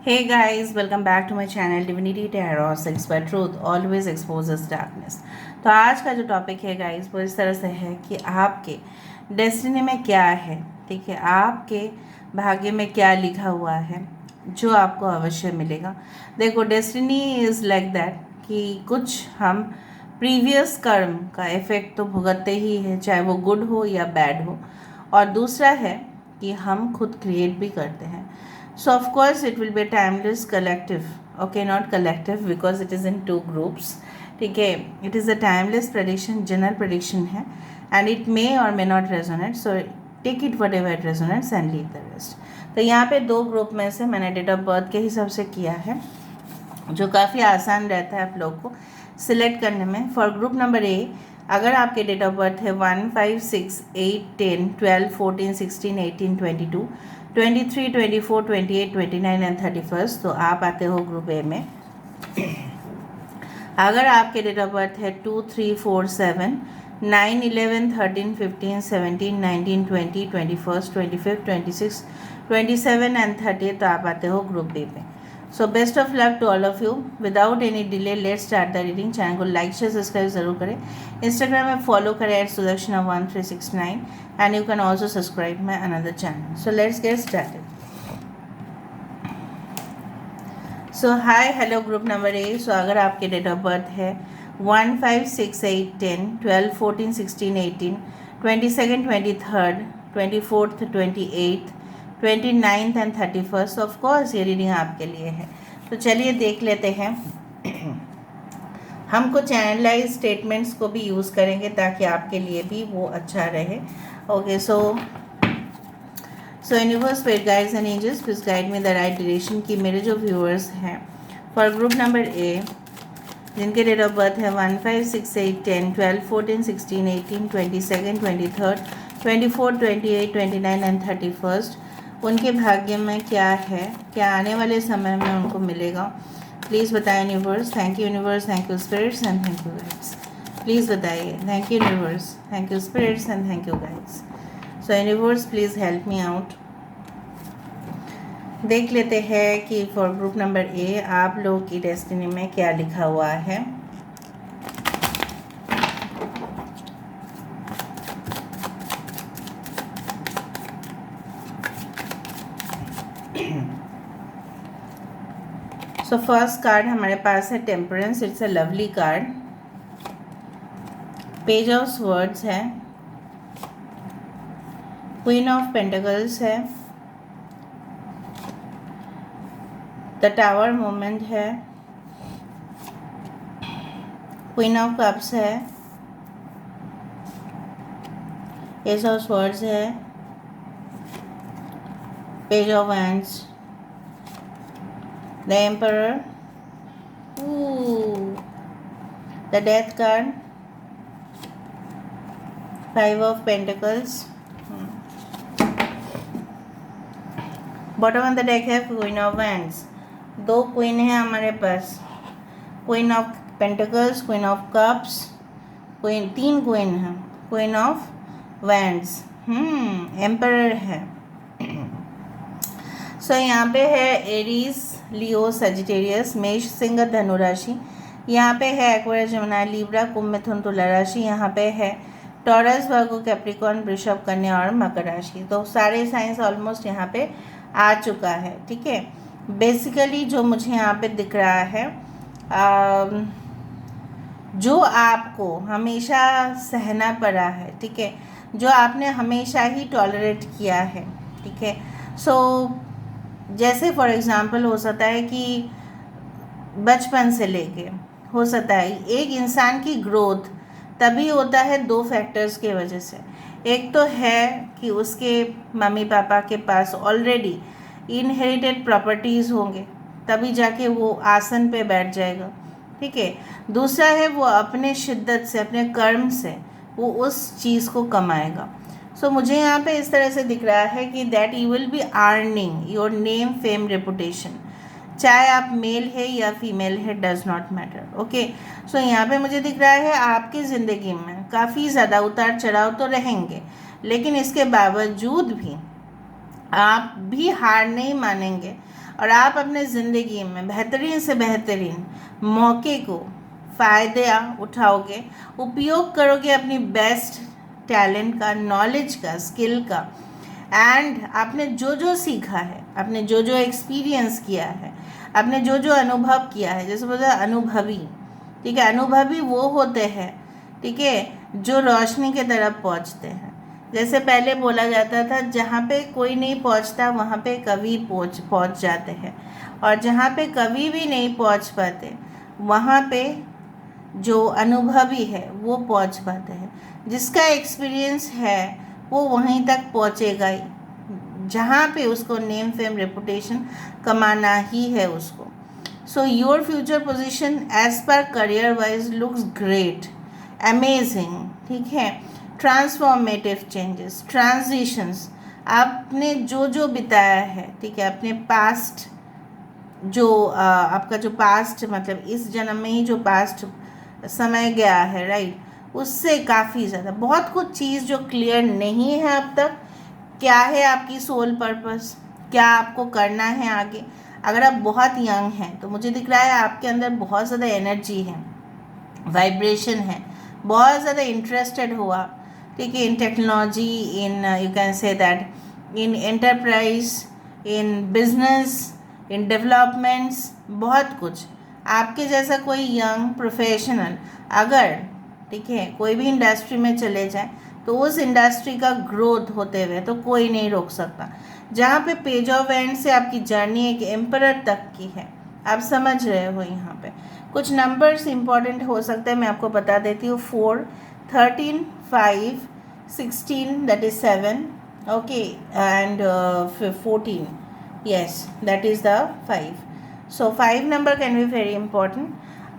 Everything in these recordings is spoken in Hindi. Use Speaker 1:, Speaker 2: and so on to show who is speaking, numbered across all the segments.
Speaker 1: Hey guys, welcome back to my channel Divinity Tarot Sex by Truth always exposes darkness। तो आज का जो टॉपिक है गाइस वो इस तरह से है कि आपके डेस्टिनी में क्या है, ठीक है, आपके भाग्य में क्या लिखा हुआ है जो आपको अवश्य मिलेगा। देखो, डेस्टिनी इज़ लाइक दैट कि कुछ हम प्रीवियस कर्म का इफ़ेक्ट तो भुगतते ही है, चाहे वो गुड हो या बैड हो, और दूसरा है कि हम खुद क्रिएट भी करते हैं। So of course it will be a timeless collective, okay, not collective because it is in two groups, ठीक है। It is a timeless prediction, general prediction है, and it may or may not resonate, so take it whatever it resonates and leave the rest। तो यहाँ पे दो ग्रुप में से मैंने डेट ऑफ बर्थ के हिसाब से किया है, जो काफ़ी आसान रहता है आप लोग को सिलेक्ट करने में। फॉर ग्रुप नंबर ए, अगर आपके डेट ऑफ बर्थ है 1, 5, 6, 8, 10, 12, 14, 16, 18, 22, 23, 24, 28, 29 एंड 31, तो आप आते हो ग्रुप ए में। अगर आपके डेट ऑफ बर्थ है 2, 3, 4, 7, 9, 11, 13, 15, 17, 19, 20, 21, 25, 26, 27 एंड 30, तो आप आते हो ग्रुप बी में। So best of luck to all of you. Without any delay let's start the reading. Channel को लाइक शेयर सब्सक्राइब जरूर करें। इंस्टाग्राम में फॉलो करें @sudarshan1369 and you can also subscribe my another channel. So let's get started. So hi hello group number A. So अगर आपके डेट ऑफ बर्थ है 1, 5, 6, 8, 10, 12, 14, 16, 18, 22nd, 23rd, 24th, 28th, 29th and 31st, of course ये रीडिंग आपके लिए है। तो चलिए देख लेते हैं। हम कुछ एनालाइज स्टेटमेंट्स को भी यूज़ करेंगे ताकि आपके लिए भी वो अच्छा रहे। Okay, so universe, spirit guides and angels, please guide me the right direction कि मेरे जो व्यूअर्स हैं फॉर ग्रुप नंबर ए, जिनके डेट ऑफ बर्थ है 1, 5, 6, 8, 10, 12, 14, 16, 18, 22nd, 23rd, 24, 28, 29 एंड 31st, उनके भाग्य में क्या है, क्या आने वाले समय में उनको मिलेगा, प्लीज़ बताएं universe. Thank you universe, thank you spirits and thank you guides. Please बताइए। Thank you universe, thank you spirits and thank you guides. So universe please help me out. देख लेते हैं कि फॉर ग्रुप नंबर ए आप लोगों की डेस्टिनी में क्या लिखा हुआ है। सो फर्स्ट कार्ड हमारे पास है temperance. It's a lovely card. Page of swords है, क्वीन ऑफ पेंटिकल्स है, द टावर मोमेंट है, क्वीन ऑफ कप्स है, एस ऑफ स्वर्ड्स है, page of wands, the emperor, the death card, 5 of pentacles, bottom of the deck है क्वीन ऑफ वैंड्स। दो क्वीन है हमारे पास, queen of pentacles, queen of cups, तीन क्वीन है, क्वीन ऑफ वैंड्स, एम्परर है। सो यहाँ पे है एरीज, लियो, सजिटेरियस, मेष, सिंह, धनु राशि। यहाँ पे है एक्वेरियस, जमुना, लीब्रा, कुंभ, मिथुन, तुला राशि। यहाँ पे है टॉरस, वर्गो, कैप्रिकॉर्न, वृषभ, कन्या और मकर राशि। तो सारे साइंस ऑलमोस्ट यहाँ पे आ चुका है, ठीक है। बेसिकली जो मुझे यहाँ पे दिख रहा है, जो आपको हमेशा सहना पड़ा है, ठीक है, जो आपने हमेशा ही टॉलरेट किया है, ठीक है। सो जैसे फॉर एग्ज़ाम्पल हो सकता है कि बचपन से लेके हो सकता है एक इंसान की ग्रोथ तभी होता है 2 फैक्टर्स के वजह से। एक तो है कि उसके मम्मी पापा के पास ऑलरेडी इनहेरिटेड प्रॉपर्टीज़ होंगे, तभी जाके वो आसन पे बैठ जाएगा, ठीक है। दूसरा है वो अपने शिद्दत से, अपने कर्म से वो उस चीज़ को कमाएगा। सो मुझे यहाँ पे इस तरह से दिख रहा है कि that you will be earning your name, fame, reputation, चाहे आप मेल है या फीमेल है, डज नॉट मैटर, ओके। सो यहाँ पे मुझे दिख रहा है आपकी ज़िंदगी में काफ़ी ज़्यादा उतार चढ़ाव तो रहेंगे, लेकिन इसके बावजूद भी आप भी हार नहीं मानेंगे और आप अपने ज़िंदगी में बेहतरीन से बेहतरीन मौके को फ़ायदा उठाओगे, उपयोग करोगे अपनी बेस्ट टैलेंट का, नॉलेज का, स्किल का, एंड आपने जो जो सीखा है, आपने जो जो एक्सपीरियंस किया है, आपने जो जो अनुभव किया है, जैसे बोलते हैं अनुभवी, ठीक है, अनुभवी वो होते हैं, ठीक है, जो रोशनी के तरफ पहुंचते हैं। जैसे पहले बोला जाता था, जहाँ पे कोई नहीं पहुंचता वहाँ पे कवि पहुंच जाते हैं, और जहाँ पे कवि भी नहीं पहुंच पाते वहाँ पे जो अनुभवी है वो पहुंच पाते हैं। जिसका एक्सपीरियंस है वो वहीं तक पहुंचेगा ही, जहाँ पे उसको नेम फेम रेपुटेशन कमाना ही है उसको। So your future position as per career wise looks great, amazing, ठीक है। ट्रांसफॉर्मेटिव चेंजेस, ट्रांजिशंस, आपने जो जो बिताया है, ठीक है, अपने पास्ट जो आपका जो पास्ट मतलब इस जन्म में ही जो पास्ट समय गया है, राइट, उससे काफ़ी ज़्यादा बहुत कुछ चीज़ जो क्लियर नहीं है अब तक। क्या है आपकी सोल पर्पस, क्या आपको करना है आगे। अगर आप बहुत यंग हैं तो मुझे दिख रहा है आपके अंदर बहुत ज़्यादा एनर्जी है, वाइब्रेशन है, बहुत ज़्यादा इंटरेस्टेड हो आप, ठीक है, in technology, in you can say that in enterprise, in business, in developments, बहुत कुछ। आपके जैसा कोई यंग प्रोफेशनल अगर, ठीक है, कोई भी इंडस्ट्री में चले जाए तो उस इंडस्ट्री का ग्रोथ होते हुए तो कोई नहीं रोक सकता। जहाँ पे पेज ऑफ एंड से आपकी जर्नी एक एम्परर तक की है, आप समझ रहे हो। यहाँ पे कुछ नंबर्स इंपॉर्टेंट हो सकते हैं, मैं आपको बता देती हूँ। 4, 13, 5, 16, that is 7, okay, and 14, yes, that is the 5. So 5 number can be very important.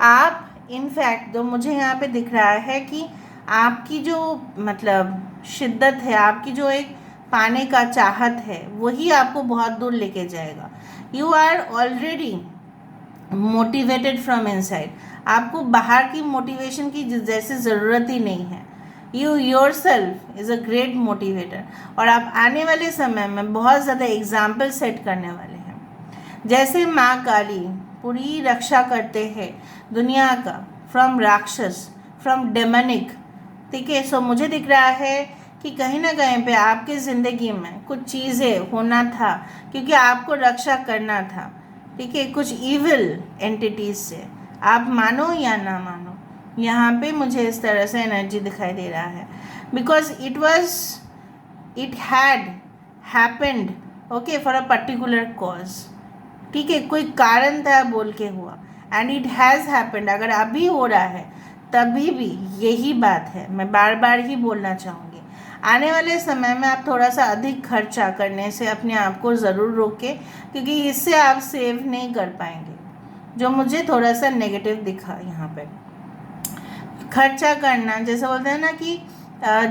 Speaker 1: आप इनफैक्ट तो मुझे यहाँ पे दिख रहा है कि आपकी जो मतलब शिद्दत है, आपकी जो एक पाने का चाहत है, वही आपको बहुत दूर लेके जाएगा। You are already motivated from inside, आपको बाहर की मोटिवेशन की जैसे ज़रूरत ही नहीं है। You your self is a great motivator, और आप आने वाले समय में बहुत ज़्यादा एग्जाम्पल सेट करने वाले हैं। जैसे माँ काली पूरी रक्षा करते हैं दुनिया का फ्रॉम राक्षस, फ्रॉम डेमनिक, ठीक है। सो मुझे दिख रहा है कि कहीं ना कहीं पे आपकी ज़िंदगी में कुछ चीज़ें होना था, क्योंकि आपको रक्षा करना था, ठीक है, कुछ इविल एंटिटीज से। आप मानो या ना मानो, यहाँ पे मुझे इस तरह से एनर्जी दिखाई दे रहा है, because it had happened, okay, for a particular cause, ठीक है, कोई कारण था बोल के हुआ, एंड इट हैज़ हैपेंड। अगर अभी हो रहा है तभी भी यही बात है, मैं बार बार ही बोलना चाहूँगी। आने वाले समय में आप थोड़ा सा अधिक खर्चा करने से अपने आप को ज़रूर रोकें, क्योंकि इससे आप सेव नहीं कर पाएंगे, जो मुझे थोड़ा सा नेगेटिव दिखा। यहाँ पे खर्चा करना, जैसे बोलते हैं ना कि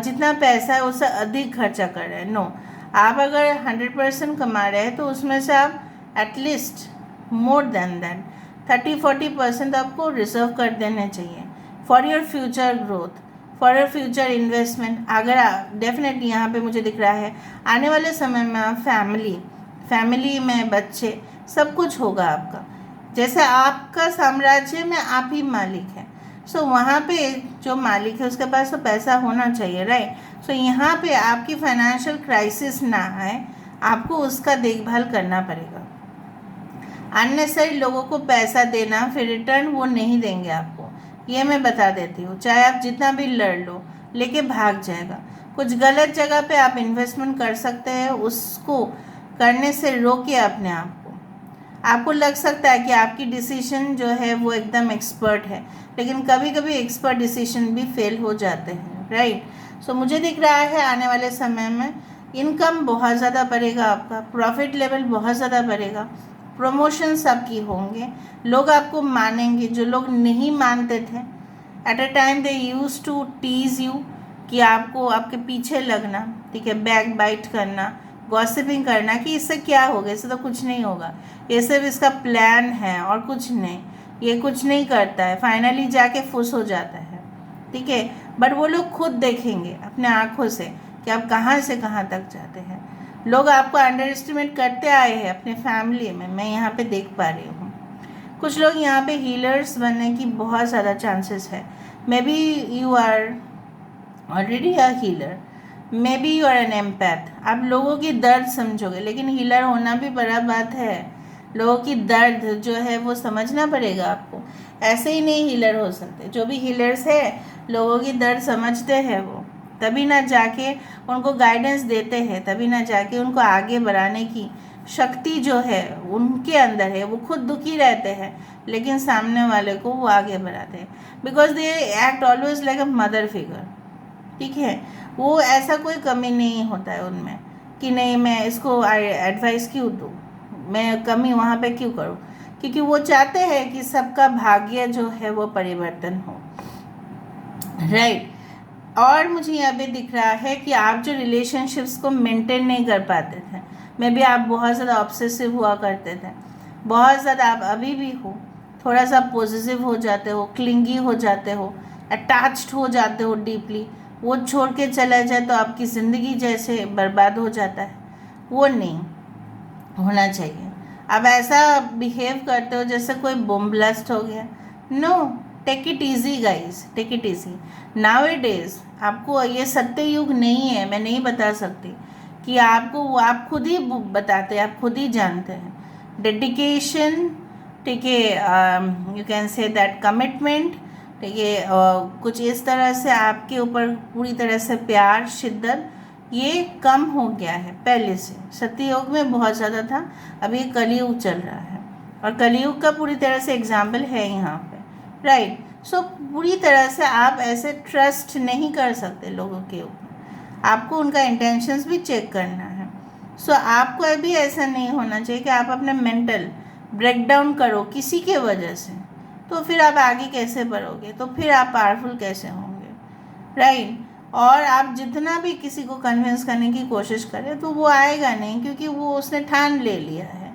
Speaker 1: जितना पैसा है उससे अधिक खर्चा कर रहे हैं, नो। आप अगर 100% कमा रहे हैं तो उसमें से आप एटलीस्ट मोर देन दैट 30-40% आपको रिजर्व कर देने चाहिए for your future growth, for your future investment. अगर डेफिनेटली यहाँ पे मुझे दिख रहा है आने वाले समय में आप फैमिली में बच्चे, सब कुछ होगा आपका। जैसे आपका साम्राज्य में आप ही मालिक हैं, सो वहाँ पे जो मालिक है उसके पास तो पैसा होना चाहिए, राइट। सो यहाँ पे आपकी फाइनेंशियल क्राइसिस ना आए, आपको उसका देखभाल करना पड़ेगा। अननेसेसरी लोगों को पैसा देना फिर रिटर्न वो नहीं देंगे आपको, ये मैं बता देती हूँ। चाहे आप जितना भी लड़ लो, लेके भाग जाएगा। कुछ गलत जगह पे आप इन्वेस्टमेंट कर सकते हैं, उसको करने से रोकिए अपने आप को। आपको लग सकता है कि आपकी डिसीजन जो है वो एकदम एक्सपर्ट है, लेकिन कभी कभी एक्सपर्ट डिसीजन भी फेल हो जाते हैं, राइट। सो मुझे दिख रहा है आने वाले समय में इनकम बहुत ज़्यादा बढ़ेगा, आपका प्रॉफिट लेवल बहुत ज़्यादा बढ़ेगा, प्रमोशंस आपकी होंगे, लोग आपको मानेंगे। जो लोग नहीं मानते थे at a time, they use to tease you, कि आपको आपके पीछे लगना, ठीक है, बैक बाइट करना, गॉसिपिंग करना कि इससे क्या होगा, इससे तो कुछ नहीं होगा, ये सिर्फ इसका प्लान है और कुछ नहीं, ये कुछ नहीं करता है, फाइनली जाके फुस हो जाता है, ठीक है। बट वो लोग खुद देखेंगे अपने आँखों से कि आप कहाँ से कहाँ तक जाते हैं। लोग आपको अंडर एस्टिमेट करते आए हैं अपने फैमिली में, मैं यहाँ पे देख पा रही हूँ। कुछ लोग यहाँ पे हीलर्स बनने की बहुत ज़्यादा चांसेस है। Maybe you are already a healer, maybe you are an empath. आप लोगों की दर्द समझोगे, लेकिन हीलर होना भी बड़ा बात है। लोगों की दर्द जो है वो समझना पड़ेगा आपको, ऐसे ही नहीं हीलर हो सकते। जो भी हीलर्स है लोगों की दर्द समझते हैं वो, तभी ना जाके उनको गाइडेंस देते हैं, तभी ना जाके उनको आगे बढ़ाने की शक्ति जो है उनके अंदर है। वो खुद दुखी रहते हैं लेकिन सामने वाले को वो आगे बढ़ाते हैं, because they act always like a mother figure. ठीक है, वो ऐसा कोई कमी नहीं होता है उनमें कि नहीं मैं इसको एडवाइस क्यों दूँ, मैं कमी वहाँ पे क्यों करूँ, क्योंकि वो चाहते हैं कि सबका भाग्य जो है वो परिवर्तन हो, राइट। और मुझे यहाँ पे दिख रहा है कि आप जो रिलेशनशिप्स को मेंटेन नहीं कर पाते थे, मे बी आप बहुत ज़्यादा ऑब्सेसिव हुआ करते थे, बहुत ज़्यादा आप अभी भी हो, थोड़ा सा पॉजिटिव हो जाते हो, क्लिंगी हो जाते हो, अटैच्ड हो जाते हो डीपली। वो छोड़ के चला जाए तो आपकी ज़िंदगी जैसे बर्बाद हो जाता है, वो नहीं होना चाहिए। आप ऐसा बिहेव करते हो जैसे कोई बम ब्लास्ट हो गया। No, take it easy guys, take it easy. Now it is, आपको ये सत्य युग नहीं है, मैं नहीं बता सकती कि आपको, आप खुद ही बताते हैं, आप खुद ही जानते हैं। डेडिकेशन, ठीक है, you can say that commitment, ठीक है, कुछ इस तरह से आपके ऊपर पूरी तरह से प्यार, शिद्दत, ये कम हो गया है पहले से। सत्ययुग में बहुत ज़्यादा था, अभी कलयुग चल रहा है, और कलयुग का पूरी तरह से एग्जाम्पल है यहाँ पे, राइट। सो पूरी तरह से आप ऐसे ट्रस्ट नहीं कर सकते लोगों के ऊपर, आपको उनका इंटेंशंस भी चेक करना है। सो आपको अभी ऐसा नहीं होना चाहिए कि आप अपने मेंटल ब्रेकडाउन करो किसी के वजह से, तो फिर आप आगे कैसे बढ़ोगे, तो फिर आप पावरफुल कैसे होंगे, राइट। और आप जितना भी किसी को कन्विंस करने की कोशिश करें तो वो आएगा नहीं, क्योंकि वो उसने ठान ले लिया है,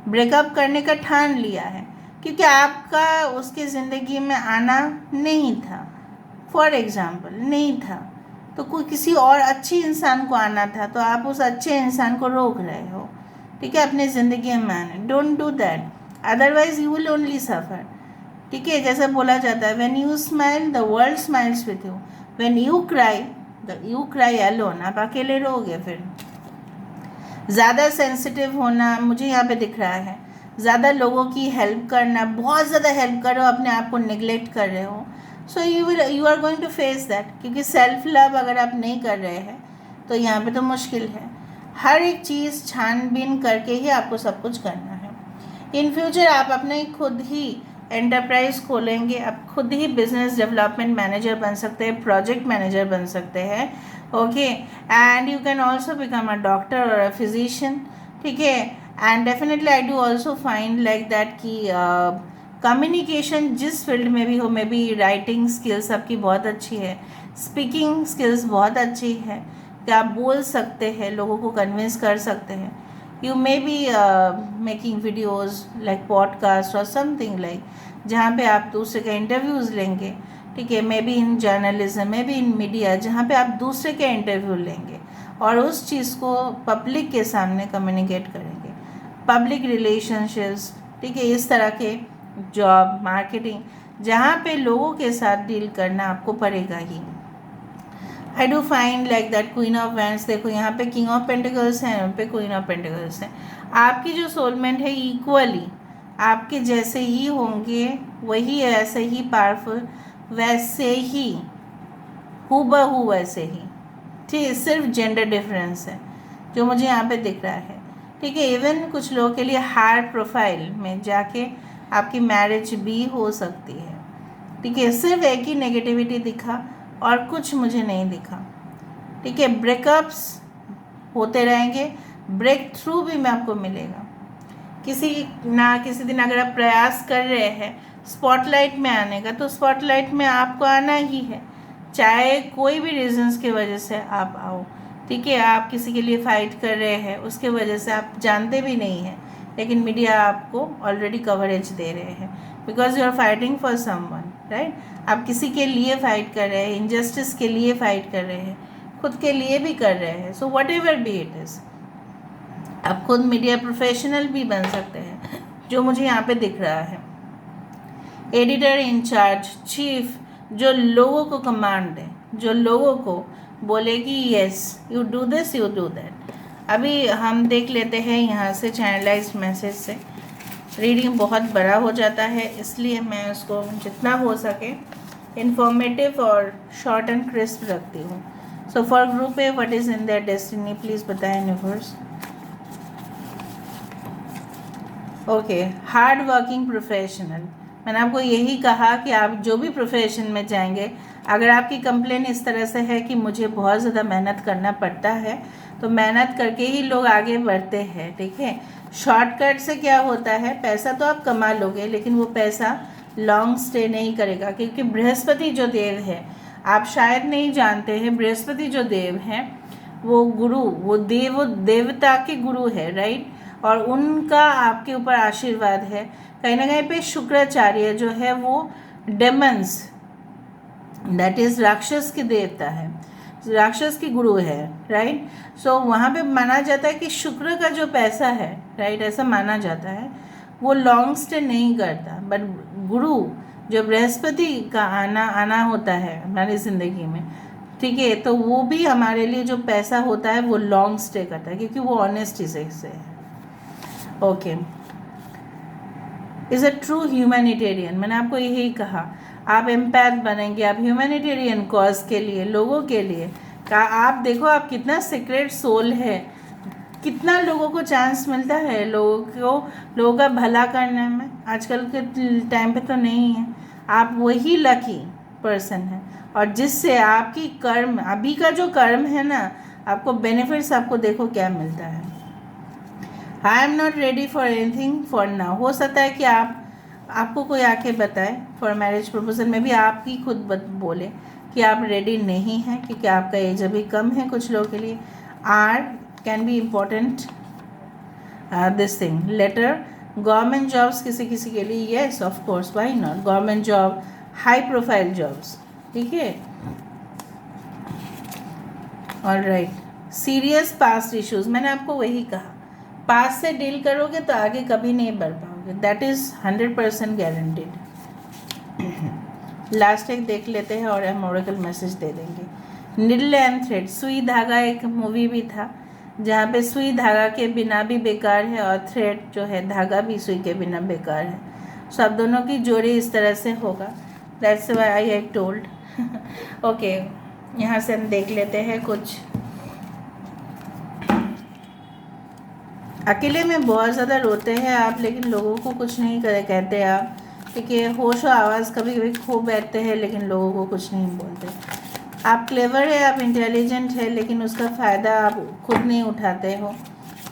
Speaker 1: ब्रेकअप करने का ठान लिया है, क्योंकि आपका उसकी ज़िंदगी में आना नहीं था, फॉर एग्ज़ाम्पल नहीं था, तो कोई किसी और अच्छी इंसान को आना था, तो आप उस अच्छे इंसान को रोक रहे हो, ठीक है, अपनी ज़िंदगी में आने। Don't do that, otherwise you will only suffer. ठीक है, जैसे बोला जाता है, when you smile the world smiles with you, when you cry alone, आप अकेले रहोगे। फिर ज़्यादा सेंसिटिव होना मुझे यहाँ पे दिख रहा है, ज़्यादा लोगों की हेल्प करना, बहुत ज़्यादा हेल्प करो, अपने आप को निगलेक्ट कर रहे हो। So you are going to face that, क्योंकि सेल्फ लव अगर आप नहीं कर रहे हैं तो यहाँ पे तो मुश्किल है। हर एक चीज़ छानबीन करके ही आपको सब कुछ करना है। इन फ्यूचर आप अपने खुद ही एंटरप्राइज खोलेंगे, आप खुद ही बिजनेस डेवलपमेंट मैनेजर बन सकते हैं, प्रोजेक्ट मैनेजर बन सकते हैं, okay. And you can also become a doctor और अ फिजिशियन, ठीक है। And definitely I do also find like that कि कम्युनिकेशन जिस फील्ड में भी हो, मे बी राइटिंग स्किल्स आपकी बहुत अच्छी है, स्पीकिंग स्किल्स बहुत अच्छी है, कि आप बोल सकते हैं, लोगों को कन्विंस कर सकते हैं। You may be making videos like podcast or something like, जहाँ पे आप दूसरे के इंटरव्यूज़ लेंगे, ठीक है, may be in journalism, may be in media, जहाँ पे आप दूसरे के इंटरव्यू लेंगे और उस चीज़ को पब्लिक के सामने कम्युनिकेट करेंगे। पब्लिक रिलेशनशिप्स, ठीक है, इस तरह के जॉब, मार्केटिंग, जहाँ पे लोगों के साथ डील करना आपको पड़ेगा ही। I do find like that queen of wands, देखो यहाँ पे किंग ऑफ पेंटिकल्स है, यहाँ पे क्वीन ऑफ पेंटिकल्स है। आपकी जो सोलमेंट है इक्वली आपके जैसे ही होंगे, वही ऐसे ही पावरफुल, वैसे ही हूबहू वैसे ही, ठीक है, सिर्फ जेंडर डिफरेंस है जो मुझे यहाँ पे दिख रहा है, ठीक है। इवन कुछ लोगों के लिए हायर प्रोफाइल में जाके आपकी मैरिज भी हो सकती है, ठीक है। सिर्फ एक ही नेगेटिविटी दिखा और कुछ मुझे नहीं दिखा, ठीक है। ब्रेकअप्स होते रहेंगे, ब्रेक थ्रू भी मैं आपको मिलेगा किसी ना किसी दिन। अगर आप प्रयास कर रहे हैं स्पॉटलाइट में आने का, तो स्पॉटलाइट में आपको आना ही है, चाहे कोई भी रीजंस की वजह से आप आओ, ठीक है। आप किसी के लिए फ़ाइट कर रहे हैं, उसके वजह से आप जानते भी नहीं हैं, लेकिन मीडिया आपको ऑलरेडी कवरेज दे रहे हैं, because you are fighting for someone, right. आप किसी के लिए फ़ाइट कर रहे हैं, इंजस्टिस के लिए फ़ाइट कर रहे हैं, खुद के लिए भी कर रहे हैं। So what ever be it is, आप खुद मीडिया प्रोफेशनल भी बन सकते हैं, जो मुझे यहाँ पे दिख रहा है। एडिटर इंचार्ज, चीफ, जो लोगों को कमांड दे, जो लोगों को बोले कि yes you do this you do that. अभी हम देख लेते हैं यहाँ से चैनलाइज्ड मैसेज से। रीडिंग बहुत बड़ा हो जाता है, इसलिए मैं उसको जितना हो सके इंफॉर्मेटिव और शॉर्ट एंड क्रिस्प रखती हूँ। So for group A, what is in their destiny, please बताएं universe. Okay, hard working professional. मैंने आपको यही कहा कि आप जो भी प्रोफेशन में जाएंगे, अगर आपकी कंप्लेन इस तरह से है कि मुझे बहुत ज़्यादा मेहनत करना पड़ता है, तो मेहनत करके ही लोग आगे बढ़ते हैं, ठीक है। शॉर्टकट से क्या होता है, पैसा तो आप कमा लोगे, लेकिन वो पैसा लॉन्ग स्टे नहीं करेगा, क्योंकि बृहस्पति जो देव है, आप शायद नहीं जानते हैं, बृहस्पति जो देव हैं वो गुरु, वो देवता के गुरु है, राइट। और उनका आपके ऊपर आशीर्वाद है। कहीं ना कहीं पे शुक्राचार्य जो है वो डेमन्स, दैट इज़ राक्षस के देवता है, राक्षस की गुरु है, राइट। सो वहाँ पे माना जाता है कि शुक्र का जो पैसा है, राइट, ऐसा माना जाता है, वो लॉन्ग स्टे नहीं करता। बट गुरु जो बृहस्पति का आना होता है हमारी ज़िंदगी में, ठीक है, तो वो भी हमारे लिए जो पैसा होता है वो लॉन्ग स्टे करता है, क्योंकि वो ऑनेस्टी से है। Okay, is a true humanitarian. मैंने आपको यही कहा, आप एम्पैथ बनेंगे, आप ह्यूमैनिटेरियन कॉज के लिए, लोगों के लिए का आप देखो आप कितना सीक्रेट सोल है, कितना लोगों को चांस मिलता है लोगों का भला करने में। आजकल के टाइम पे तो नहीं है। आप वही लकी पर्सन है, और जिससे आपकी कर्म, अभी का जो कर्म है ना, आपको बेनिफिट्स आपको देखो क्या मिलता है। I am not ready for anything for now. हो सकता है कि आपको कोई आके बताए फॉर मैरिज प्रपोजल में भी आप ही खुद बोले कि आप रेडी नहीं हैं, क्योंकि आपका एज अभी कम है। कुछ लोगों के लिए are can be important, this thing later. Government jobs किसी किसी के लिए, yes of course, why not, government job, high profile jobs, ठीक है। Alright, serious past issues. मैंने आपको वही कहा, पास्ट से डील करोगे तो आगे कभी नहीं बढ़ पाओगे, दैट इज़ 100% गारंटीड। लास्ट एक देख लेते हैं और हम ओरेकल मैसेज दे देंगे। निडल एंड थ्रेड, सुई धागा, एक मूवी भी था जहाँ पे सुई धागा के बिना भी बेकार है और थ्रेड जो है धागा भी सुई के बिना बेकार है। सो आप दोनों की जोड़ी इस तरह से होगा, that's why I have told. Okay, यहाँ से हम देख लेते हैं कुछ। अकेले में बहुत ज़्यादा रोते हैं आप, लेकिन लोगों को कुछ नहीं कहते आप, ठीक है। होश और आवाज़ कभी कभी खो बैठते हैं, लेकिन लोगों को कुछ नहीं बोलते। आप क्लेवर है, आप इंटेलिजेंट है, लेकिन उसका फ़ायदा आप खुद नहीं उठाते हो।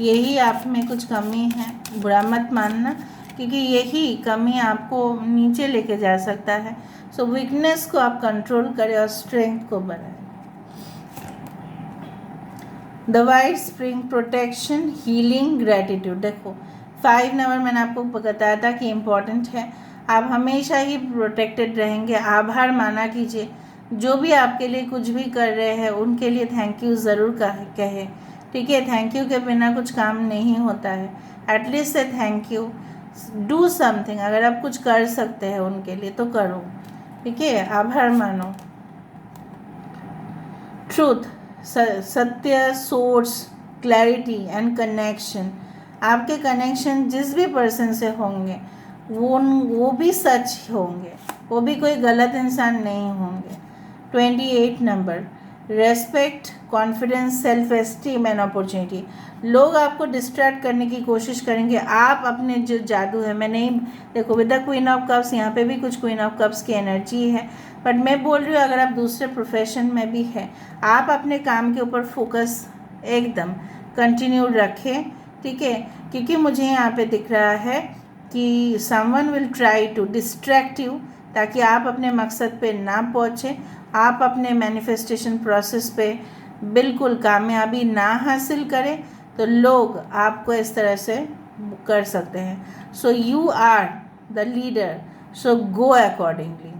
Speaker 1: यही आप में कुछ कमी है, बुरा मत मानना, क्योंकि यही कमी आपको नीचे लेके जा सकता है। सो वीकनेस को आप कंट्रोल करें और स्ट्रेंथ को बढ़ाएं। The white spring, protection, healing, gratitude. देखो 5 नंबर मैंने आपको बताया था कि इम्पॉर्टेंट है। आप हमेशा ही प्रोटेक्टेड रहेंगे। आभार माना कीजिए, जो भी आपके लिए कुछ भी कर रहे हैं उनके लिए थैंक यू ज़रूर कहें, ठीक है। थैंक यू के बिना कुछ काम नहीं होता है, एटलीस्ट से थैंक यू, डू समथिंग। अगर आप कुछ कर सकते हैं उनके लिए तो करो, ठीक है। आभार मानो। ट्रूथ, सत्य, सोर्स, क्लैरिटी एंड कनेक्शन। आपके कनेक्शन जिस भी पर्सन से होंगे वो भी सच होंगे, वो भी कोई गलत इंसान नहीं होंगे। 28 number, respect, confidence, self esteem and opportunity. लोग आपको डिस्ट्रैक्ट करने की कोशिश करेंगे, आप अपने जो जादू है, मैं नहीं, देखो with the queen of cups, यहाँ पे भी कुछ क्वीन ऑफ कप्स की एनर्जी है, बट मैं बोल रही हूँ अगर आप दूसरे प्रोफेशन में भी हैं, आप अपने काम के ऊपर फोकस एकदम कंटिन्यू रखें, ठीक है। क्योंकि मुझे यहाँ पे दिख रहा है कि someone will try to distract you, ताकि आप अपने मकसद पे ना पहुँचें, आप अपने मैनिफेस्टेशन प्रोसेस पे बिल्कुल कामयाबी ना हासिल करें, तो लोग आपको इस तरह से कर सकते हैं। So you are the leader, so go accordingly.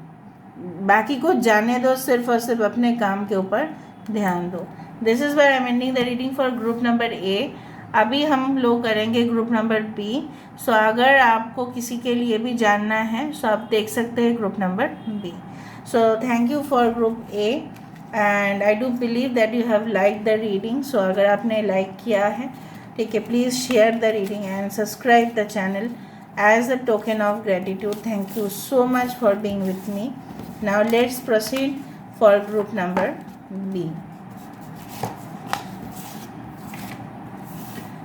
Speaker 1: बाकी को जाने दो, सिर्फ और सिर्फ अपने काम के ऊपर ध्यान दो। This is where I am ending the reading for group number A. अभी हम लोग करेंगे ग्रुप नंबर बी। सो अगर आपको किसी के लिए भी जानना है सो आप देख सकते हैं group number B. So thank you for group A and I do believe that you have like the reading. So अगर आपने लाइक किया है, ठीक है, please share the reading and subscribe the channel as a token of gratitude. Thank you so much for being with me. Now let's proceed for group number B.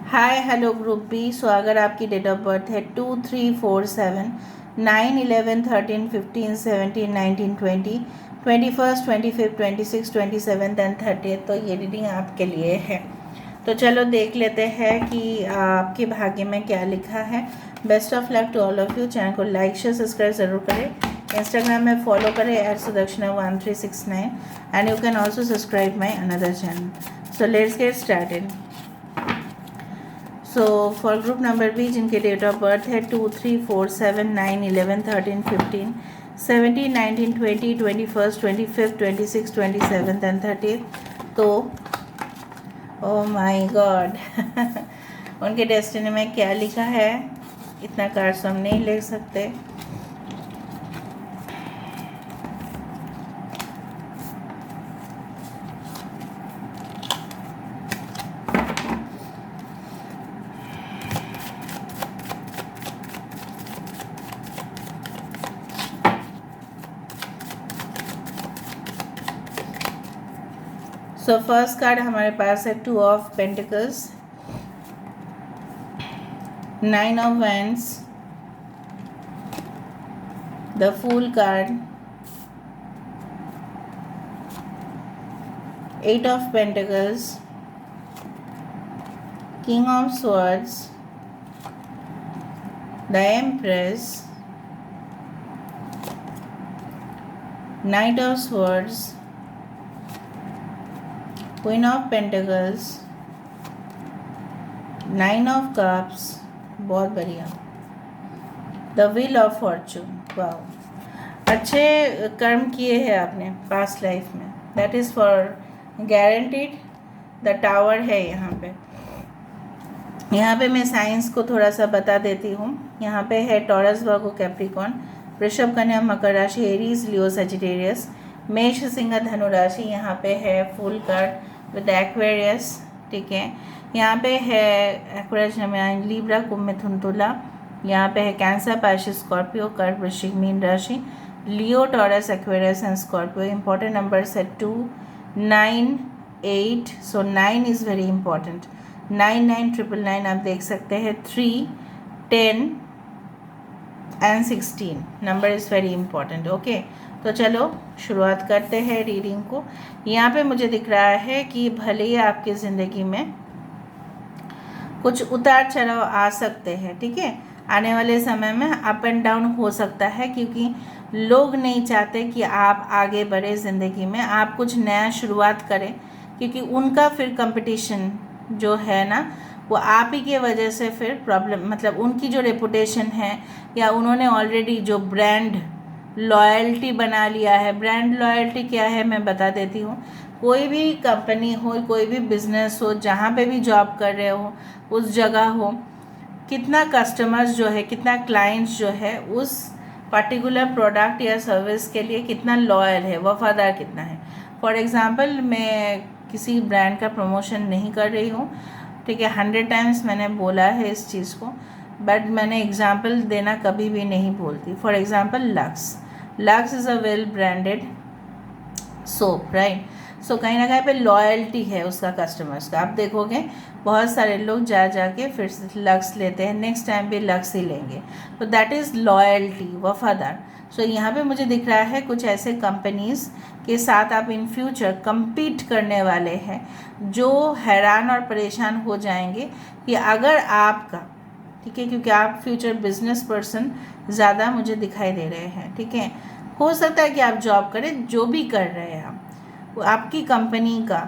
Speaker 1: Hi hello group B. So अगर आपकी डेट ऑफ बर्थ है 2, 3, 4, 7, 9, 11, 13, 15, 17, 19, 20, 21st, 25th, 26th, 27th and 30th, तो ये रीडिंग आपके लिए है। तो चलो देख लेते हैं कि आपके भाग्य में क्या लिखा है। Best of luck to all of you. Channel को लाइक शेयर सब्सक्राइब ज़रूर करें। इंस्टाग्राम में फॉलो करें @sudakshana1369 and you can also subscribe my another channel. So let's get started. So for group number B जिनके डेट ऑफ बर्थ है 2, 3, 4, 7, 9, 11, 13, 15, 17, 19, 20, 21st, 25th, 26th, 27th and 30th, तो ओह माय गॉड उनके डेस्टिनी में क्या लिखा है, इतना कार्ड्स हम नहीं ले सकते। सो फर्स्ट कार्ड हमारे पास है 2 of pentacles, 9 of wands, the fool card, 8 of pentacles, king of swords, the empress, knight of swords, queen of pentacles, 9 of cups, बहुत बढ़िया, द व्हील ऑफ फॉर्चून। वाह, अच्छे कर्म किए हैं आपने पास्ट लाइफ में, that is for guaranteed. The tower है यहाँ पे मैं साइंस को थोड़ा सा बता देती हूँ। यहाँ पे है टॉरस, वर्गो, कैप्रिकॉर्न, वृषभ, कन्या, मकर राशि, एरीज, लियो, सजिटेरियस, मेष, सिंह, धनु राशि। यहाँ पे है फुल कार्ड विद एक्वेरियस, ठीक है। यहाँ पे है एक्वेरियस, लिब्रा, कुंभ, मिथुन, तुला। यहाँ पे है कैंसर, पाइसेस, स्कॉर्पियो, कर्क, वृश्चिक, मीन राशि, Leo, Taurus, Aquarius and Scorpio. Important numbers है 2, 9, 8। सो 9 इज़ वेरी इंपॉर्टेंट। 9, 9, 999 आप देख सकते हैं। 3, 10 and 16 number is very important. Okay, तो चलो शुरुआत करते हैं रीडिंग को। यहाँ पे मुझे दिख रहा है कि भले ही आपकी ज़िंदगी में कुछ उतार चढ़ाव आ सकते हैं, ठीक है। आने वाले समय में अप एंड डाउन हो सकता है, क्योंकि लोग नहीं चाहते कि आप आगे बढ़े ज़िंदगी में, आप कुछ नया शुरुआत करें, क्योंकि उनका फिर कंपटीशन जो है ना वो आप ही के वजह से फिर प्रॉब्लम, मतलब उनकी जो रेपुटेशन है या उन्होंने ऑलरेडी जो ब्रांड लॉयल्टी बना लिया है। ब्रांड लॉयल्टी क्या है मैं बता देती हूँ। कोई भी कंपनी हो, कोई भी बिजनेस हो, जहाँ पे भी जॉब कर रहे हो, उस जगह हो, कितना कस्टमर्स जो है, कितना क्लाइंट्स जो है उस पर्टिकुलर प्रोडक्ट या सर्विस के लिए कितना लॉयल है, वफादार कितना है। फॉर एग्ज़ाम्पल मैं किसी ब्रांड का प्रमोशन नहीं कर रही हूँ, ठीक है, 100 टाइम्स मैंने बोला है इस चीज़ को, बट मैंने एग्जाम्पल देना कभी भी नहीं भूलती। For example Lux is a well branded soap, right. So कहीं ना कहीं पे लॉयल्टी है उसका कस्टमर्स का। आप देखोगे बहुत सारे लोग जाके फिर से लक्स लेते हैं, नेक्स्ट टाइम भी लक्स ही लेंगे, तो दैट इज़ लॉयल्टी, वफादार। सो यहाँ पे मुझे दिख रहा है कुछ ऐसे कंपनीज़ के साथ आप इन फ्यूचर compete करने वाले हैं, जो हैरान और परेशान हो जाएंगे कि अगर आपका, ठीक है, क्योंकि आप फ्यूचर बिजनेस पर्सन ज़्यादा मुझे दिखाई दे रहे हैं, ठीक है। हो सकता है कि आप जॉब करें, जो भी कर रहे हैं आप, वो आपकी कंपनी का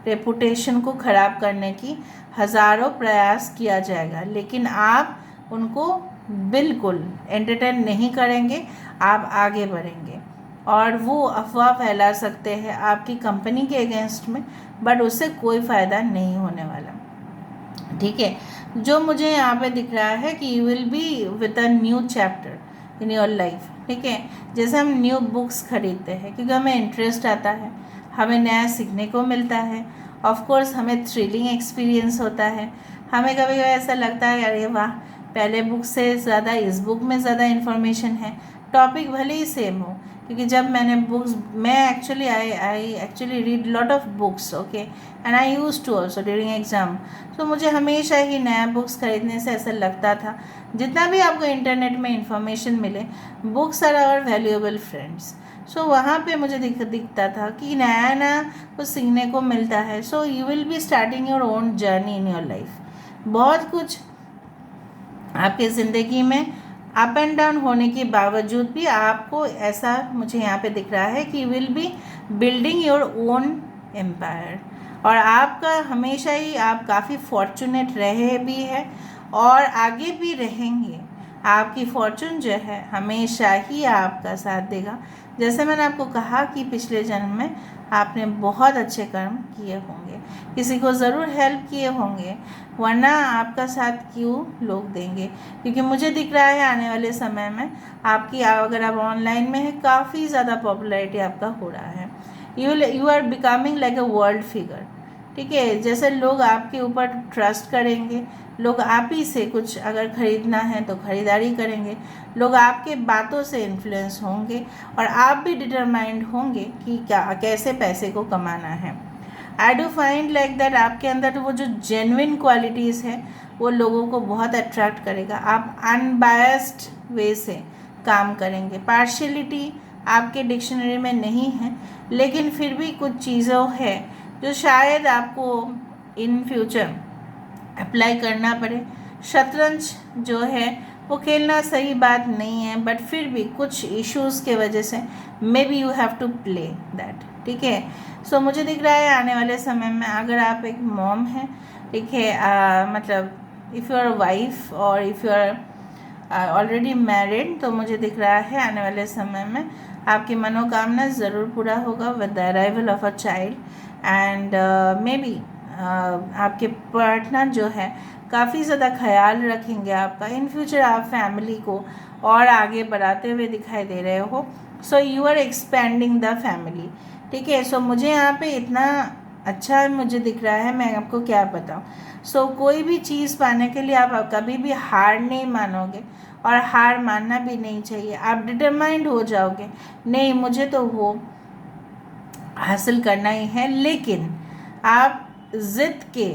Speaker 1: रेपुटेशन को ख़राब करने की हज़ारों प्रयास किया जाएगा, लेकिन आप उनको बिल्कुल एंटरटेन नहीं करेंगे, आप आगे बढ़ेंगे और वो अफवाह फैला सकते हैं आपकी कंपनी के अगेंस्ट में, बट उससे कोई फ़ायदा नहीं होने वाला, ठीक है। जो मुझे यहाँ पे दिख रहा है कि you will be with a new chapter in your life. ठीक है, जैसे हम न्यू बुक्स खरीदते हैं क्योंकि हमें इंटरेस्ट आता है, हमें नया सीखने को मिलता है, ऑफ कोर्स हमें थ्रिलिंग एक्सपीरियंस होता है, हमें कभी कभी ऐसा लगता है अरे वाह, पहले बुक से ज़्यादा इस बुक में ज़्यादा इन्फॉर्मेशन है, टॉपिक भले ही सेम हो। क्योंकि जब मैंने बुक्स, मैं actually I actually read lot of books, okay, and I use to also during exam. तो मुझे हमेशा ही नया बुक्स खरीदने से ऐसा लगता था, जितना भी आपको इंटरनेट में इंफॉर्मेशन मिले, books are our valuable friends. So वहाँ पे मुझे दिखता था कि नया नया कुछ सीखने को मिलता है। So you will be starting your own journey in your life. बहुत कुछ आपकी ज़िंदगी में अप एंड डाउन होने के बावजूद भी आपको ऐसा मुझे यहाँ पे दिख रहा है कि will be building your own empire. और आपका हमेशा ही आप काफ़ी फॉर्चुनेट रहे भी है और आगे भी रहेंगे। आपकी फॉर्चून जो है हमेशा ही आपका साथ देगा। जैसे मैंने आपको कहा कि पिछले जन्म में आपने बहुत अच्छे कर्म किए होंगे, किसी को ज़रूर हेल्प किए होंगे, वरना आपका साथ क्यों लोग देंगे। क्योंकि मुझे दिख रहा है आने वाले समय में आपकी, अगर आप ऑनलाइन में है, काफ़ी ज़्यादा पॉपुलैरिटी आपका हो रहा है। You are becoming like a world figure. ठीक है, जैसे लोग आपके ऊपर ट्रस्ट करेंगे, लोग आप ही से कुछ अगर ख़रीदना है तो ख़रीदारी करेंगे, लोग आपके बातों से इन्फ्लुएंस होंगे और आप भी डिटरमाइंड होंगे कि क्या कैसे पैसे को कमाना है। आई डू फाइंड लाइक दैट आपके अंदर वो जो जेन्युइन क्वालिटीज़ है वो लोगों को बहुत अट्रैक्ट करेगा। आप अनबायस्ड वे से काम करेंगे। पार्शियलिटी आपके डिक्शनरी में नहीं है, लेकिन फिर भी कुछ चीज़ों है जो शायद आपको इन फ्यूचर अप्लाई करना पड़े। शतरंज जो है वो खेलना सही बात नहीं है, बट फिर भी कुछ इश्यूज़ के वजह से maybe you have to play that. ठीक है, सो मुझे दिख रहा है आने वाले समय में अगर आप एक मॉम हैं, ठीक है, मतलब इफ़ यू आर वाइफ और if you are already married, तो मुझे दिख रहा है आने वाले समय में आपकी मनोकामना ज़रूर पूरा होगा with the arrival of a child. And may be आपके पार्टनर जो है काफ़ी ज़्यादा ख्याल रखेंगे आपका। इन फ्यूचर आप फैमिली को और आगे बढ़ाते हुए दिखाई दे रहे हो। So you are expanding the family. ठीक है, सो मुझे यहाँ पे इतना अच्छा मुझे दिख रहा है, मैं आपको क्या बताऊँ। सो कोई भी चीज़ पाने के लिए आप कभी भी हार नहीं मानोगे और हार मानना भी नहीं चाहिए। आप डिटरमाइंड हो जाओगे, नहीं मुझे तो वो हासिल करना ही है, लेकिन आप ज़िद के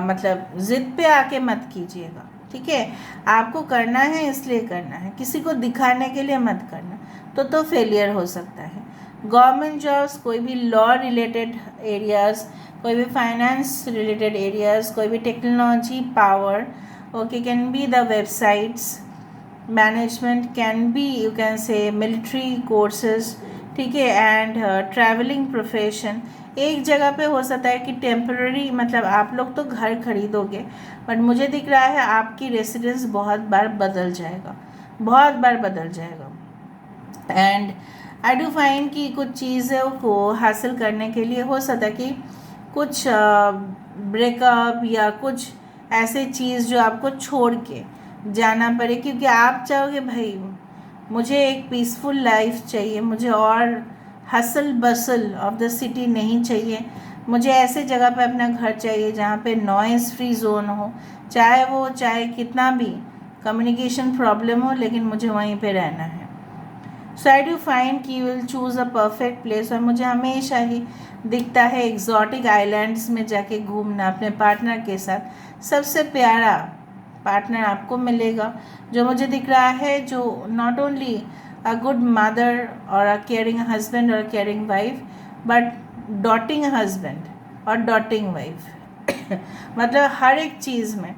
Speaker 1: मतलब ज़िद पे आके मत कीजिएगा। ठीक है, आपको करना है इसलिए करना है, किसी को दिखाने के लिए मत करना, तो फेलियर हो सकता है। गवर्नमेंट जॉब्स, कोई भी लॉ रिलेटेड एरियाज़, कोई भी फाइनेंस रिलेटेड एरियाज़, कोई भी technology, power, okay, can be the websites, management, can be you can से मिलिट्री कोर्सेज, ठीक है, एंड ट्रैवलिंग प्रोफेशन। एक जगह पे हो सकता है कि टेम्पररी, मतलब आप लोग तो घर खरीदोगे, बट मुझे दिख रहा है आपकी रेसिडेंस बहुत बार बदल जाएगा, बहुत बार बदल जाएगा। एंड आई डू फाइंड कि कुछ चीज़ों को हासिल करने के लिए हो सकता है कि कुछ ब्रेकअप या कुछ ऐसे चीज़ जो आपको छोड़ के जाना पड़े, क्योंकि आप चाहोगे भाई मुझे एक पीसफुल लाइफ चाहिए, मुझे और hustle bustle of the city नहीं चाहिए, मुझे ऐसे जगह पे अपना घर चाहिए जहाँ पे नॉइज़ फ्री जोन हो, चाहे कितना भी कम्युनिकेशन प्रॉब्लम हो, लेकिन मुझे वहीं पे रहना है। सो आई डू फाइंड कि you will choose a perfect place. और मुझे हमेशा ही दिखता है एग्जॉटिक आइलैंड्स में जाके घूमना अपने पार्टनर के साथ। सबसे प्यारा पार्टनर आपको मिलेगा, जो मुझे दिख रहा है, जो not only a good mother और अ केयरिंग हस्बैंड और केयरिंग वाइफ, बट डॉटिंग हस्बैंड और डॉटिंग वाइफ मतलब हर एक चीज़ में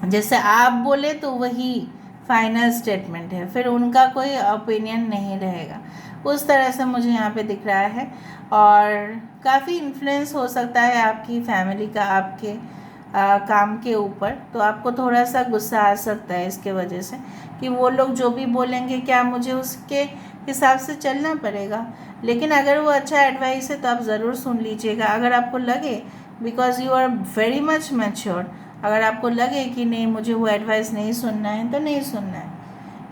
Speaker 1: जैसे आप बोले तो वही फाइनल स्टेटमेंट है, फिर उनका कोई ओपिनियन नहीं रहेगा। उस तरह से मुझे यहाँ पे दिख रहा है। और काफ़ी इन्फ्लुएंस हो सकता है आपकी फैमिली का आपके काम के ऊपर, तो आपको थोड़ा सा गुस्सा आ सकता है इसके वजह से कि वो लोग जो भी बोलेंगे क्या मुझे उसके हिसाब से चलना पड़ेगा। लेकिन अगर वो अच्छा एडवाइस है तो आप ज़रूर सुन लीजिएगा। अगर आपको लगे because you are very much mature, अगर आपको लगे कि नहीं मुझे वो एडवाइस नहीं सुनना है तो नहीं सुनना है।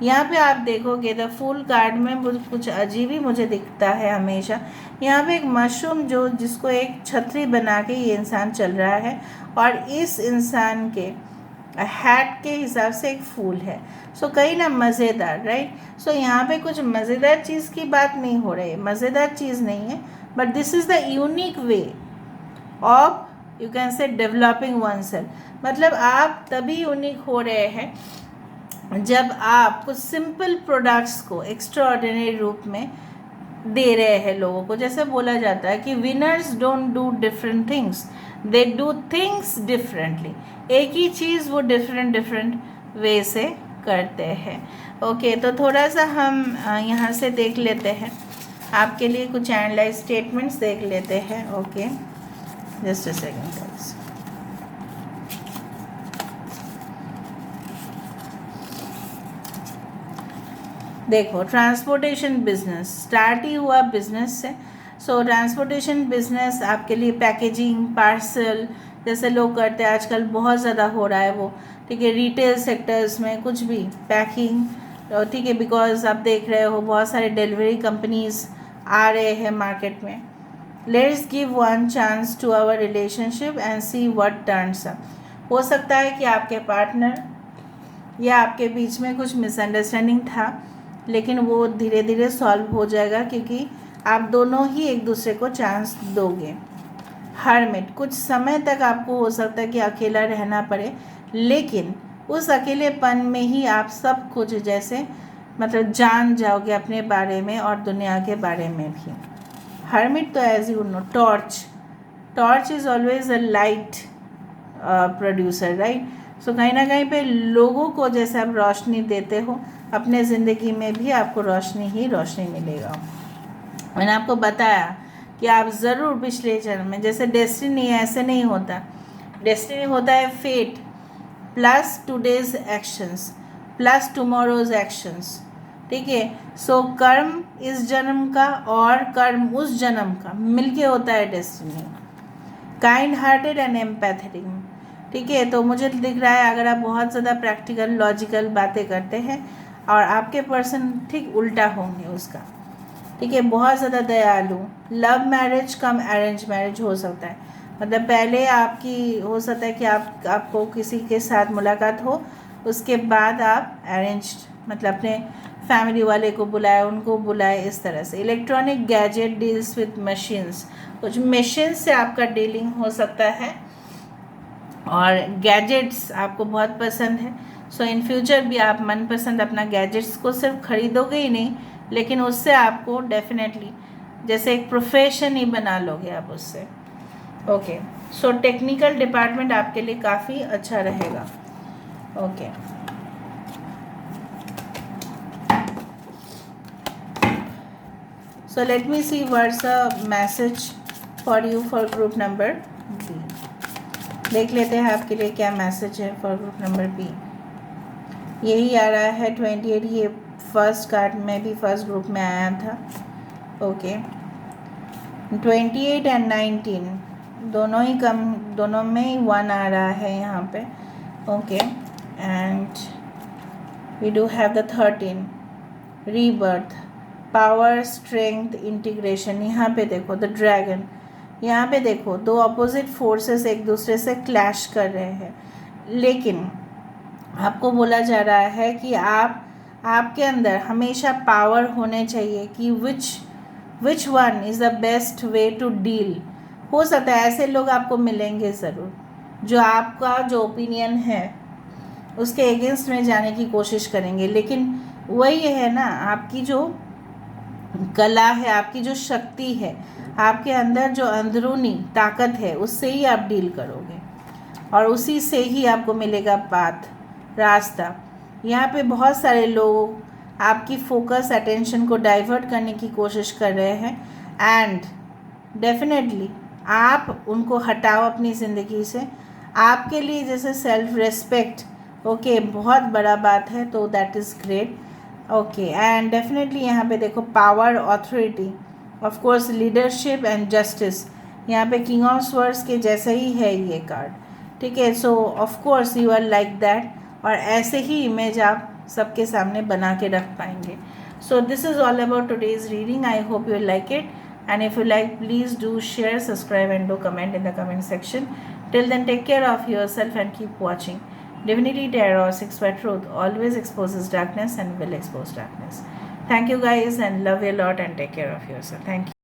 Speaker 1: यहाँ पे आप देखोगे द फूल कार्ड में कुछ अजीब ही मुझे दिखता है हमेशा। यहाँ पे एक मशरूम जिसको एक छतरी बना के ये इंसान चल रहा है, और इस इंसान के हैट के हिसाब से एक फूल है। सो कहीं ना मज़ेदार, राइट। सो यहाँ पे कुछ मज़ेदार चीज़ की बात नहीं हो रही है, मज़ेदार चीज़ नहीं है, but this is the unique way of you can से डेवलपिंग वन सेल्फ। मतलब आप तभी यूनिक हो रहे हैं जब आप कुछ सिंपल प्रोडक्ट्स को एक्स्ट्राऑर्डिनरी रूप में दे रहे हैं लोगों को। जैसे बोला जाता है कि winners don't do different things, they do things differently. एक ही चीज़ वो डिफरेंट वे से करते हैं। ओके, तो थोड़ा सा हम यहाँ से देख लेते हैं, आपके लिए कुछ एनालाइज स्टेटमेंट्स देख लेते हैं। Okay, just a second guys. देखो, ट्रांसपोर्टेशन बिजनेस स्टार्ट ही हुआ बिजनेस से। सो ट्रांसपोर्टेशन बिजनेस आपके लिए पैकेजिंग, पार्सल जैसे लोग करते हैं आजकल, बहुत ज़्यादा हो रहा है वो, ठीक है। रिटेल सेक्टर्स में कुछ भी पैकिंग, ठीक है, बिकॉज आप देख रहे हो बहुत सारे डिलीवरी कंपनीज आ रहे हैं मार्केट में। Let's give one chance to our relationship and see what turns up. हो सकता है कि आपके पार्टनर या आपके बीच में कुछ मिसअंडरस्टैंडिंग था, लेकिन वो धीरे धीरे सॉल्व हो जाएगा क्योंकि आप दोनों ही एक दूसरे को चांस दोगे। हर्मिट, कुछ समय तक आपको हो सकता है कि अकेला रहना पड़े, लेकिन उस अकेलेपन में ही आप सब कुछ जैसे मतलब जान जाओगे अपने बारे में और दुनिया के बारे में भी। हर्मिट तो as you know, torch is always a light producer, right. So कहीं ना कहीं पे लोगों को जैसे आप रोशनी देते हो, अपने ज़िंदगी में भी आपको रोशनी ही रोशनी मिलेगा। मैंने आपको बताया कि आप ज़रूर पिछले जन्म में, जैसे डेस्टिनी ऐसे नहीं होता, डेस्टिनी होता है fate plus today's actions plus tomorrow's actions, ठीक है। सो कर्म इस जन्म का और कर्म उस जन्म का मिलके होता है destiny. Kind hearted and empathetic, ठीक है। तो मुझे दिख रहा है अगर आप बहुत ज़्यादा प्रैक्टिकल लॉजिकल बातें करते हैं और आपके पर्सन ठीक उल्टा होंगे उसका, ठीक है। बहुत ज़्यादा दयालु, लव मैरिज कम अरेंज मैरिज हो सकता है। मतलब पहले आपकी हो सकता है कि आपको किसी के साथ मुलाकात हो, उसके बाद आप अरेंज मतलब अपने फैमिली वाले को बुलाए, उनको बुलाए, इस तरह से। Electronic gadget deals with machines, कुछ मशीन से आपका डीलिंग हो सकता है और गैजेट्स आपको बहुत पसंद है। सो इन फ्यूचर भी आप मनपसंद अपना गैजेट्स को सिर्फ खरीदोगे ही नहीं, लेकिन उससे आपको डेफिनेटली जैसे एक प्रोफेशन ही बना लोगे आप उससे। ओके, सो टेक्निकल डिपार्टमेंट आपके लिए काफ़ी अच्छा रहेगा। Okay, so let me see what's a message for you for group number B. देख लेते हैं आपके लिए क्या मैसेज है फॉर ग्रुप नंबर बी। यही आ रहा है 28, ये फर्स्ट कार्ड में भी फर्स्ट ग्रुप में आया था। ओके, 28 एंड 19 दोनों ही दोनों में ही 1 आ रहा है यहाँ पे। Okay, and we do have the 13 rebirth, power, strength, integration. यहाँ पे देखो द ड्रैगन, यहाँ पे देखो दो अपोजिट फोर्सेस एक दूसरे से क्लैश कर रहे हैं, लेकिन आपको बोला जा रहा है कि आपके अंदर हमेशा पावर होने चाहिए कि which one is the best way to deal. हो सकता है ऐसे लोग आपको मिलेंगे ज़रूर जो आपका जो ओपिनियन है उसके अगेंस्ट में जाने की कोशिश करेंगे, लेकिन वही है ना, आपकी जो कला है, आपकी जो शक्ति है, आपके अंदर जो अंदरूनी ताकत है, उससे ही आप डील करोगे और उसी से ही आपको मिलेगा पाथ, रास्ता। यहाँ पे बहुत सारे लोग आपकी फोकस अटेंशन को डाइवर्ट करने की कोशिश कर रहे हैं एंड डेफिनेटली आप उनको हटाओ अपनी ज़िंदगी से। आपके लिए जैसे सेल्फ रिस्पेक्ट, ओके, बहुत बड़ा बात है, तो that is great. Okay, and definitely यहाँ पे देखो power, authority, of course leadership and justice. यहाँ पे किंग ऑफ स्वर्ड्स के जैसा ही है ये कार्ड, ठीक है, so of course you are like that, और ऐसे ही इमेज आप सबके सामने बना के रख पाएंगे. So this is all about today's reading. I hope you like it, and if you like, please do share, subscribe and do comment in the comment section. Till then, take care of yourself and keep watching. Divinity Tarot 6 by Truth always exposes darkness and will expose darkness. Thank you guys, and love you a lot, and take care of yourself. Thank you.